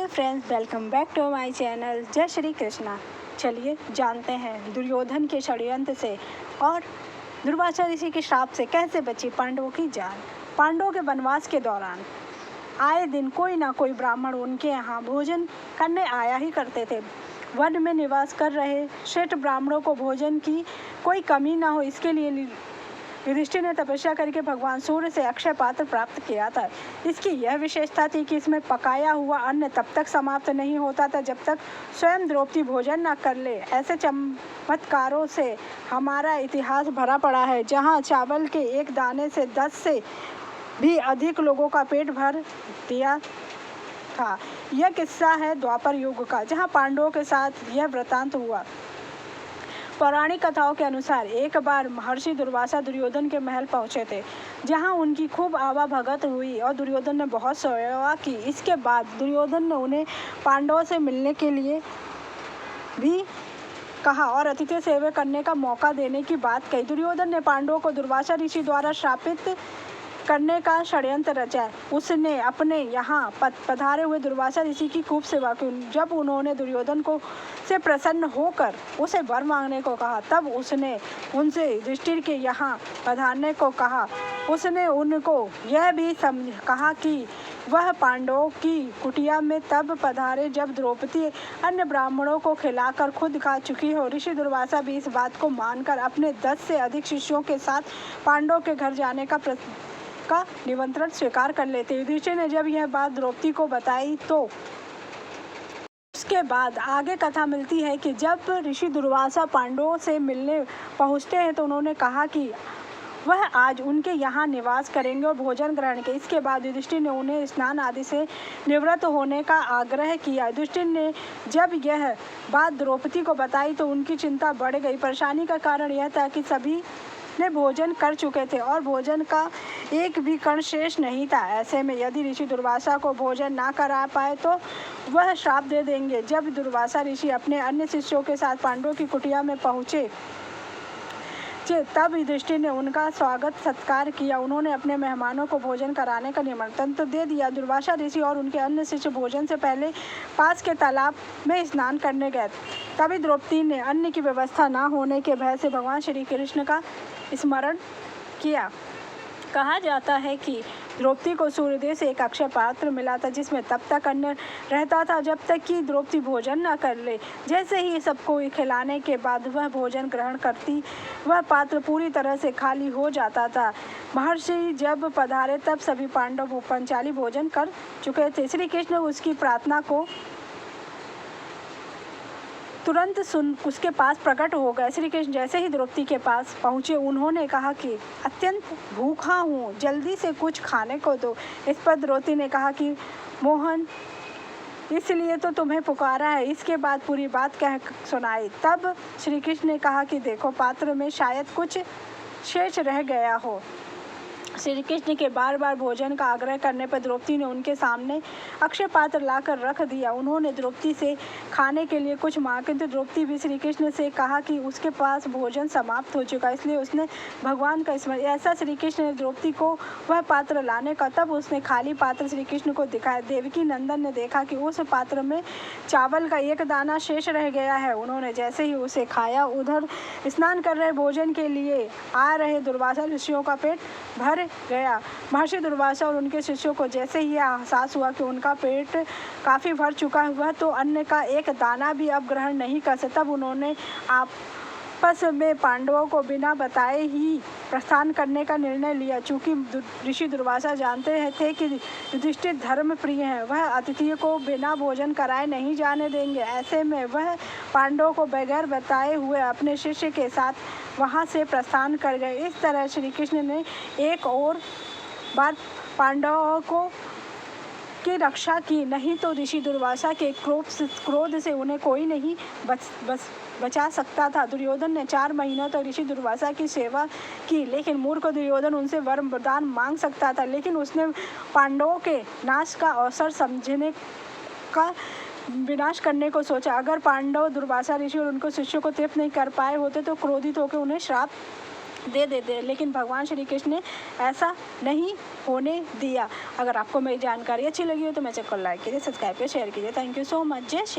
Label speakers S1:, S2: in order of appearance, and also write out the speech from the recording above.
S1: Friends, welcome back to my channel. जय श्री कृष्णा। चलिए जानते हैं दुर्योधन के षड्यंत्र से और दुर्वासा ऋषि के श्राप से कैसे बची पांडवों की जान। पांडवों के वनवास के दौरान आए दिन कोई ना कोई ब्राह्मण उनके यहाँ भोजन करने आया ही करते थे। वन में निवास कर रहे श्रेष्ठ ब्राह्मणों को भोजन की कोई कमी ना हो, इसके लिए युधिष्ठिर ने तपस्या करके भगवान सूर्य से अक्षय पात्र प्राप्त किया था। इसकी यह विशेषता थी कि इसमें पकाया हुआ अन्न तब तक समाप्त नहीं होता था जब तक स्वयं द्रौपदी भोजन न कर ले। ऐसे चमत्कारों से हमारा इतिहास भरा पड़ा है, जहाँ चावल के एक दाने से 10 से भी अधिक लोगों का पेट भर दिया था। यह किस्सा है द्वापर युग का, जहाँ पांडवों के साथ यह वृतांत हुआ। पौराणिक कथाओं के अनुसार एक बार महर्षि दुर्वासा दुर्योधन के महल पहुंचे थे, जहां उनकी खूब आवाभगत हुई और दुर्योधन ने बहुत सेवा की। इसके बाद दुर्योधन ने उन्हें पांडवों से मिलने के लिए भी कहा और अतिथि सेवा करने का मौका देने की बात कही। दुर्योधन ने पांडवों को दुर्वासा ऋषि द्वारा श्रापित करने का षड्यंत्र रचा। उसने अपने यहाँ पधारे हुए दुर्वासा ऋषि की खूब सेवा की। जब उन्होंने दुर्योधन को से प्रसन्न होकर उसे वर मांगने को कहा, तब उसने उनसे युधिष्ठिर के यहाँ पधारने को कहा। उसने उनको यह भी कहा कि वह पांडवों की कुटिया में तब पधारे जब द्रौपदी अन्य ब्राह्मणों को खिलाकर खुद खा चुकी हो। ऋषि दुर्वासा भी इस बात को मानकर अपने 10 से अधिक शिष्यों के साथ पांडवों के घर जाने का निमंत्रण स्वीकार कर लेते। युधिष्ठिर ने जब यह बात द्रौपदी को बताई तो उसके बाद आगे कथा मिलती है कि जब ऋषि दुर्वासा पांडवों से मिलने पहुंचते हैं तो उन्होंने कहा कि वह आज उनके यहाँ निवास करेंगे और भोजन ग्रहण के। इसके बाद युधिष्ठिर ने उन्हें स्नान आदि से निवृत्त होने का आग्रह किया। युधिष्ठिर ने जब यह बात द्रौपदी को बताई तो उनकी चिंता बढ़ गई। परेशानी का कारण यह था कि सभी ने भोजन कर चुके थे और भोजन का एक भी कण शेष नहीं था। ऐसे में यदि ऋषि दुर्वासा को भोजन ना करा पाए तो वह श्राप दे देंगे। जब दुर्वासा ऋषि अपने अन्य शिष्यों के साथ पांडवों की कुटिया में पहुंचे तब युधिष्ठिर ने उनका स्वागत सत्कार किया। उन्होंने अपने मेहमानों को भोजन कराने का निमंत्रण तो दे दिया। दुर्वासा ऋषि और उनके अन्य शिष्य भोजन से पहले पास के तालाब में स्नान करने गए। तभी द्रौपदी ने अन्न की व्यवस्था न होने के भय से भगवान श्री कृष्ण का स्मरण किया। कहा जाता है कि द्रौपदी को सूर्यदेव से एक अक्षय पात्र मिला था, जिसमें तब तक अन्न रहता था जब तक कि द्रौपदी भोजन न कर ले। जैसे ही सबको खिलाने के बाद वह भोजन ग्रहण करती, वह पात्र पूरी तरह से खाली हो जाता था। महर्षि जब पधारे तब सभी पांडव पंचाली भोजन कर चुके थे। श्री कृष्ण उसकी प्रार्थना को तुरंत सुन उसके पास प्रकट हो गए। श्री कृष्ण जैसे ही द्रौपदी के पास पहुंचे, उन्होंने कहा कि अत्यंत भूखा हूँ, जल्दी से कुछ खाने को दो। इस पर द्रौपदी ने कहा कि मोहन, इसलिए तो तुम्हें पुकारा है। इसके बाद पूरी बात कह सुनाई। तब श्री कृष्ण ने कहा कि देखो, पात्र में शायद कुछ शेष रह गया हो। श्री कृष्ण के बार बार भोजन का आग्रह करने पर द्रौपदी ने उनके सामने अक्षय पात्र लाकर रख दिया। उन्होंने द्रौपदी से खाने के लिए कुछ मांगा, किंतु द्रौपदी भी श्री कृष्ण से कहा कि उसके पास भोजन समाप्त हो चुका, इसलिए उसने भगवान का स्मरण। ऐसा श्री कृष्ण ने द्रौपदी को वह पात्र लाने का, तब उसने खाली पात्र श्री कृष्ण को दिखाया। देवकी नंदन ने देखा कि उस पात्र में चावल का एक दाना शेष रह गया है। उन्होंने जैसे ही उसे खाया, उधर स्नान कर रहे भोजन के लिए आ रहे दुर्वासा ऋषियों का पेट भर गया। महर्षि दुर्वासा और उनके शिष्यों को जैसे ही एहसास हुआ कि उनका पेट काफी भर चुका हुआ तो अन्न का एक दाना भी अब ग्रहण नहीं कर सकता, तब उन्होंने आपस में पांडवों को बिना बताए ही प्रस्थान करने का निर्णय लिया। चूंकि ऋषि दुर्वासा जानते थे कि युधिष्ठिर धर्म प्रिय हैं, वह अतिथि को बिना भोजन कराए नहीं जाने देंगे। ऐसे में वह पांडवों को बगैर बताए हुए अपने शिष्य के साथ वहां से प्रस्थान कर गए। इस तरह श्री कृष्ण ने एक और बार पांडवों को की रक्षा की, नहीं तो ऋषि दुर्वासा के क्रोध से उन्हें कोई नहीं बचा सकता था। दुर्योधन ने 4 महीनों तक ऋषि दुर्वासा की सेवा की, लेकिन मूर्ख दुर्योधन उनसे वरदान मांग सकता था, लेकिन उसने पांडवों के नाश का अवसर समझने का विनाश करने को सोचा। अगर पांडव दुर्वासा ऋषि और उनको शिष्यों को तृप्त नहीं कर पाए होते तो क्रोधित होकर उन्हें श्राप दे देते, लेकिन भगवान श्री कृष्ण ने ऐसा नहीं होने दिया। अगर आपको मेरी जानकारी अच्छी लगी हो तो मेरे चैनल को लाइक कीजिए, सब्सक्राइब कीजिए, शेयर कीजिए। Thank you so much. जय श्री